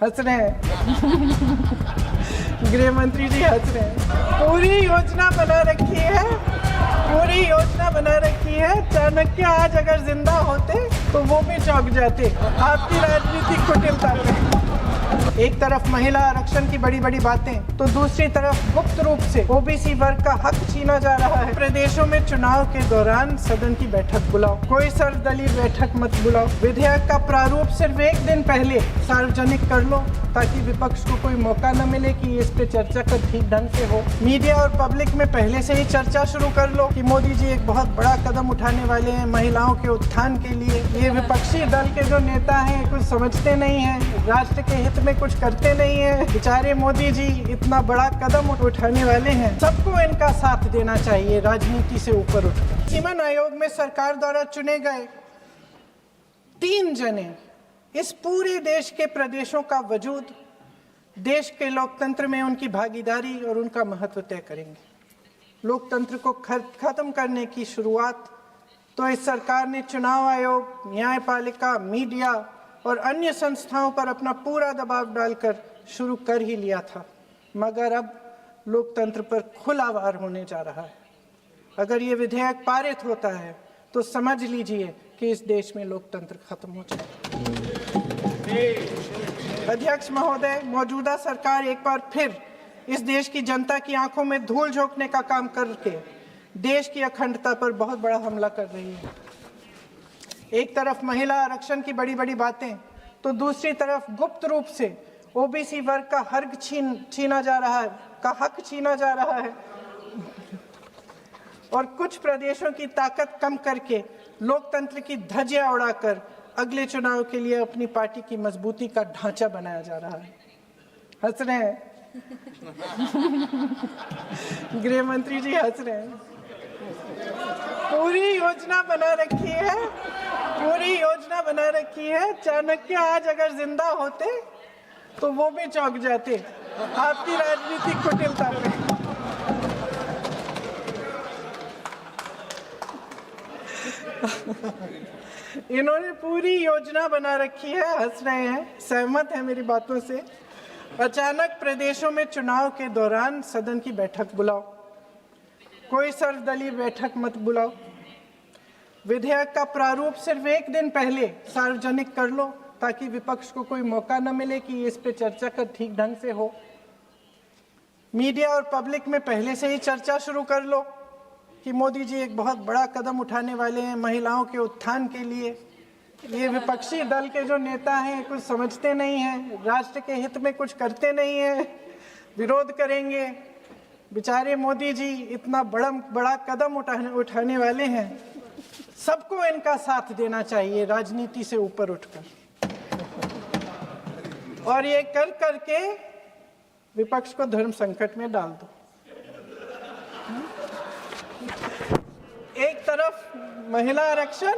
हंस रहे हैं। गृह मंत्री जी हंस रहे हैं। पूरी योजना बना रखी है। चाणक्य आज अगर जिंदा होते तो वो भी चौंक जाते आपकी राजनीतिक कुटिलता पे। एक तरफ महिला आरक्षण की बड़ी बड़ी बातें तो दूसरी तरफ गुप्त रूप से ओबीसी वर्ग का हक छीना जा रहा है। प्रदेशों में चुनाव के दौरान सदन की बैठक बुलाओ, कोई सर्वदलीय बैठक मत बुलाओ। विधेयक का प्रारूप सिर्फ एक दिन पहले सार्वजनिक कर लो ताकि विपक्ष को कोई मौका न मिले कि इस पे चर्चा का ठीक ढंग से हो। मीडिया और पब्लिक में पहले से ही चर्चा शुरू कर लो कि मोदी जी एक बहुत बड़ा कदम उठाने वाले हैं महिलाओं के उत्थान के लिए। ये विपक्षी दल के जो नेता हैं कुछ समझते नहीं हैं, राष्ट्र के हित में कुछ करते नहीं हैं। बेचारे मोदी जी इतना बड़ा कदम उठाने वाले हैं, सबको इनका साथ देना चाहिए राजनीति से ऊपर उठकर। सीमन आयोग में सरकार द्वारा चुने गए 3 जने इस पूरे देश के प्रदेशों का वजूद, देश के लोकतंत्र में उनकी भागीदारी और उनका महत्व तय करेंगे। लोकतंत्र को खत्म करने की शुरुआत तो इस सरकार ने चुनाव आयोग, न्यायपालिका, मीडिया और अन्य संस्थाओं पर अपना पूरा दबाव डालकर शुरू कर ही लिया था, मगर अब लोकतंत्र पर खुला वार होने जा रहा है। अगर ये विधेयक पारित होता है तो समझ लीजिए कि इस देश में लोकतंत्र खत्म हो जाएगा। अध्यक्ष महोदय, मौजूदा सरकार एक बार फिर इस देश की जनता की आंखों में धूल झोंकने का काम करके देश की अखंडता पर बहुत बड़ा हमला कर रही है। एक तरफ महिला आरक्षण की बड़ी बड़ी बातें तो दूसरी तरफ गुप्त रूप से ओबीसी वर्ग का हक छीना जा रहा है और कुछ प्रदेशों की ताकत कम करके लोकतंत्र की धज्जियां उड़ाकर अगले चुनाव के लिए अपनी पार्टी की मजबूती का ढांचा बनाया जा रहा है। हंस रहे हैं। गृह मंत्री जी हंस रहे हैं। पूरी योजना बना रखी है। चाणक्य आज अगर जिंदा होते तो वो भी चौंक जाते आपकी राजनीतिक कुटिलता पे। इन्होंने पूरी योजना बना रखी है। हंस रहे हैं, सहमत है मेरी बातों से। अचानक प्रदेशों में चुनाव के दौरान सदन की बैठक बुलाओ, कोई सर्वदलीय बैठक मत बुलाओ। विधेयक का प्रारूप सिर्फ एक दिन पहले सार्वजनिक कर लो ताकि विपक्ष को कोई मौका न मिले कि इस पे चर्चा का ठीक ढंग से हो। मीडिया और पब्लिक में पहले से ही चर्चा शुरू कर लो कि मोदी जी एक बहुत बड़ा कदम उठाने वाले हैं महिलाओं के उत्थान के लिए। ये विपक्षी दल के जो नेता हैं कुछ समझते नहीं हैं, राष्ट्र के हित में कुछ करते नहीं हैं, विरोध करेंगे। बेचारे मोदी जी इतना बड़ा कदम उठाने वाले हैं, सबको इनका साथ देना चाहिए राजनीति से ऊपर उठकर। और ये कर करके विपक्ष को धर्म संकट में डाल दो। एक तरफ महिला आरक्षण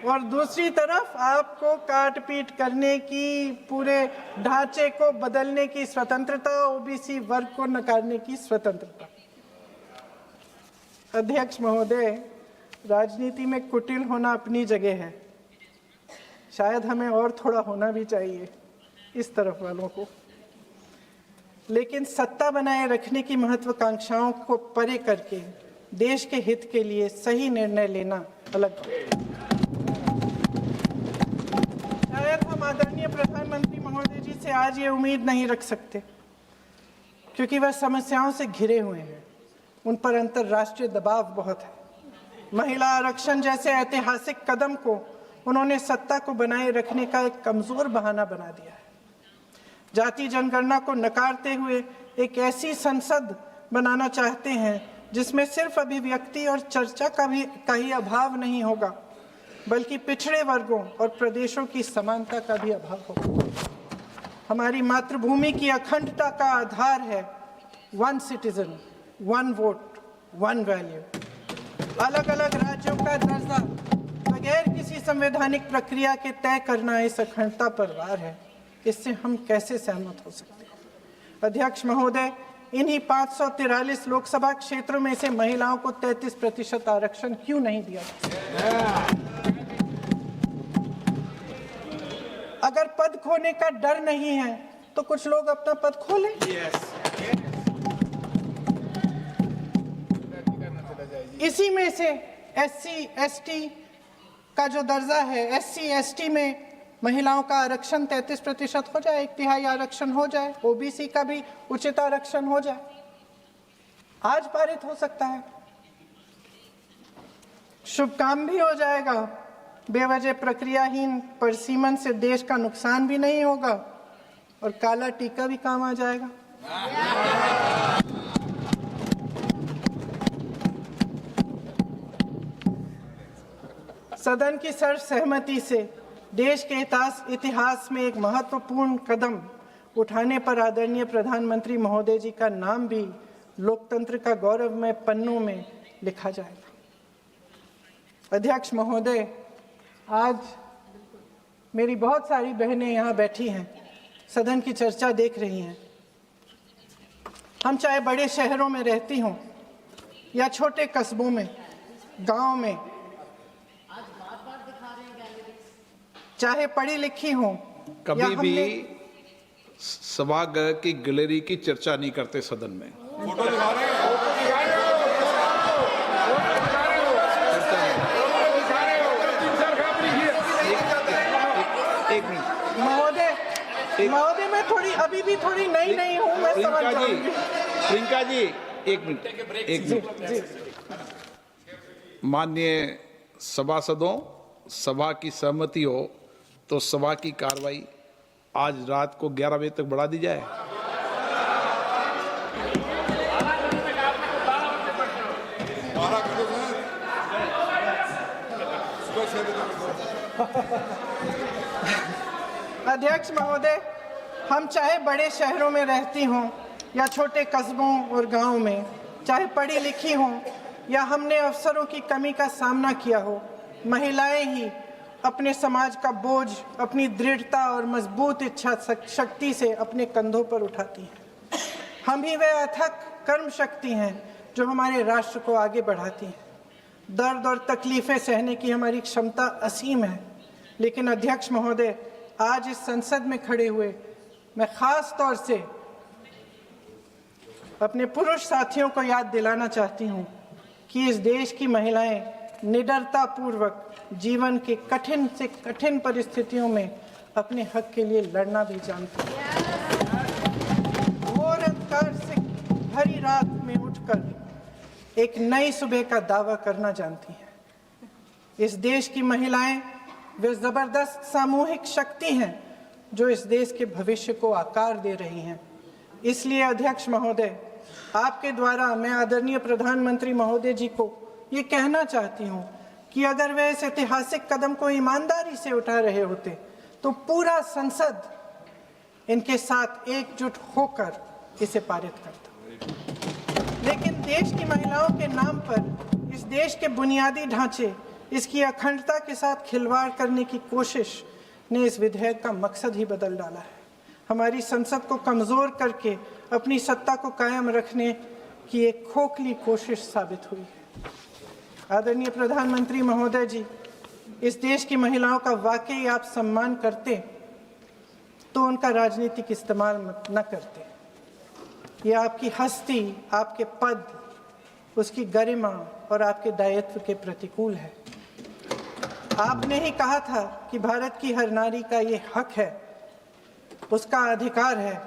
और दूसरी तरफ आपको काट पीट करने की, पूरे ढांचे को बदलने की स्वतंत्रता, ओबीसी वर्ग को नकारने की स्वतंत्रता। अध्यक्ष महोदय, राजनीति में कुटिल होना अपनी जगह है, शायद हमें और थोड़ा होना भी चाहिए इस तरफ वालों को, लेकिन सत्ता बनाए रखने की महत्वाकांक्षाओं को परे करके देश के हित के लिए सही निर्णय लेना अलग है। शायद हम आदरणीय प्रधानमंत्री महोदय जी से आज ये उम्मीद नहीं रख सकते क्योंकि वह समस्याओं से घिरे हुए हैं, उन पर अंतर्राष्ट्रीय दबाव बहुत है। महिला आरक्षण जैसे ऐतिहासिक कदम को उन्होंने सत्ता को बनाए रखने का एक कमजोर बहाना बना दिया है। जाति जनगणना को नकारते हुए एक ऐसी संसद बनाना चाहते हैं जिसमें सिर्फ अभिव्यक्ति और चर्चा का ही अभाव नहीं होगा, बल्कि पिछड़े वर्गों और प्रदेशों की समानता का भी अभाव होगा। हमारी मातृभूमि की अखंडता का आधार है 1 सिटीजन 1 वोट 1 वैल्यू। अलग अलग राज्यों का दर्जा बगैर किसी संवैधानिक प्रक्रिया के तय करना इस अखंडता पर वार है। इससे हम कैसे सहमत हो सकते हैं? अध्यक्ष महोदय, इन्हीं 543 लोकसभा क्षेत्रों में से महिलाओं को 33% आरक्षण क्यों नहीं दिया? अगर पद खोने का डर नहीं है तो कुछ लोग अपना पद खो लें। इसी में से SC ST का जो दर्जा है, SC ST में महिलाओं का आरक्षण 33% हो जाए, 1/3 आरक्षण हो जाए, OBC का भी उचित आरक्षण हो जाए, आज पारित हो सकता है। शुभ काम भी हो जाएगा, बेवजह प्रक्रियाहीन परसीमन से देश का नुकसान भी नहीं होगा और काला टीका भी काम आ जाएगा। सदन की सर्वसहमति से देश के इतिहास में एक महत्वपूर्ण कदम उठाने पर आदरणीय प्रधानमंत्री महोदय जी का नाम भी लोकतंत्र का गौरवमय पन्नों में लिखा जाएगा। अध्यक्ष महोदय, आज मेरी बहुत सारी बहनें यहाँ बैठी हैं, सदन की चर्चा देख रही हैं। हम चाहे बड़े शहरों में रहती हों या छोटे कस्बों में, गांव में, चाहे पढ़ी लिखी हों, कभी भी सभागृह की गैलरी की चर्चा नहीं करते सदन में। एक मिनट महोदय, मैं थोड़ी अभी भी थोड़ी नई हूँ, मैं समझ जाऊंगी। प्रियंका जी, एक मिनट। माननीय सभासदों, सभा की सहमति हो तो सभा की कार्रवाई आज रात को 11 बजे तक बढ़ा दी जाए। अध्यक्ष महोदय, हम चाहे बड़े शहरों में रहती हों या छोटे कस्बों और गांवों में, चाहे पढ़ी लिखी हों या हमने अवसरों की कमी का सामना किया हो, महिलाएं ही अपने समाज का बोझ अपनी दृढ़ता और मजबूत इच्छा शक्ति से अपने कंधों पर उठाती हैं। हम ही वे अथक कर्म शक्ति हैं जो हमारे राष्ट्र को आगे बढ़ाती हैं। दर्द और तकलीफें सहने की हमारी क्षमता असीम है, लेकिन अध्यक्ष महोदय, आज इस संसद में खड़े हुए मैं खास तौर से अपने पुरुष साथियों को याद दिलाना चाहती हूँ कि इस देश की महिलाएं निडरता पूर्वक जीवन के कठिन से कठिन परिस्थितियों में अपने हक के लिए लड़ना भी जानती हैं। घोर अंधकार से भरी रात में उठकर एक नई सुबह का दावा करना जानती हैं। इस देश की महिलाएं वे जबरदस्त सामूहिक शक्ति हैं जो इस देश के भविष्य को आकार दे रही हैं। इसलिए अध्यक्ष महोदय, आपके द्वारा मैं आदरणीय प्रधानमंत्री महोदय जी को ये कहना चाहती हूँ कि अगर वे इस ऐतिहासिक कदम को ईमानदारी से उठा रहे होते तो पूरा संसद इनके साथ एकजुट होकर इसे पारित करता। लेकिन देश की महिलाओं के नाम पर इस देश के बुनियादी ढांचे, इसकी अखंडता के साथ खिलवाड़ करने की कोशिश ने इस विधेयक का मकसद ही बदल डाला है। हमारी संसद को कमज़ोर करके अपनी सत्ता को कायम रखने की एक खोखली कोशिश साबित हुई है। आदरणीय प्रधानमंत्री महोदय जी, इस देश की महिलाओं का वाकई आप सम्मान करते तो उनका राजनीतिक इस्तेमाल न करते। ये आपकी हस्ती, आपके पद, उसकी गरिमा और आपके दायित्व के प्रतिकूल है। आपने ही कहा था कि भारत की हर नारी का ये हक है, उसका अधिकार है,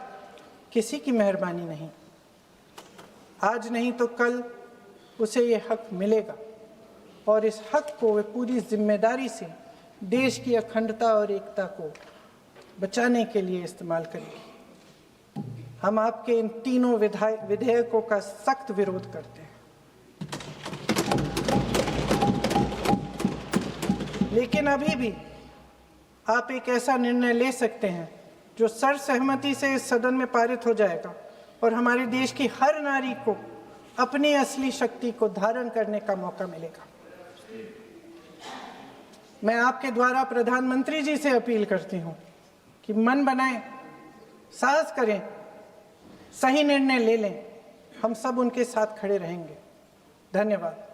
किसी की मेहरबानी नहीं। आज नहीं तो कल उसे ये हक मिलेगा और इस हक को वे पूरी जिम्मेदारी से देश की अखंडता और एकता को बचाने के लिए इस्तेमाल करेगी। हम आपके इन तीनों विधेयकों का सख्त विरोध करते हैं, लेकिन अभी भी आप एक ऐसा निर्णय ले सकते हैं जो सर्वसहमति से इस सदन में पारित हो जाएगा और हमारे देश की हर नारी को अपनी असली शक्ति को धारण करने का मौका मिलेगा। मैं आपके द्वारा प्रधानमंत्री जी से अपील करती हूं कि मन बनाएं, साहस करें, सही निर्णय ले लें। हम सब उनके साथ खड़े रहेंगे। धन्यवाद।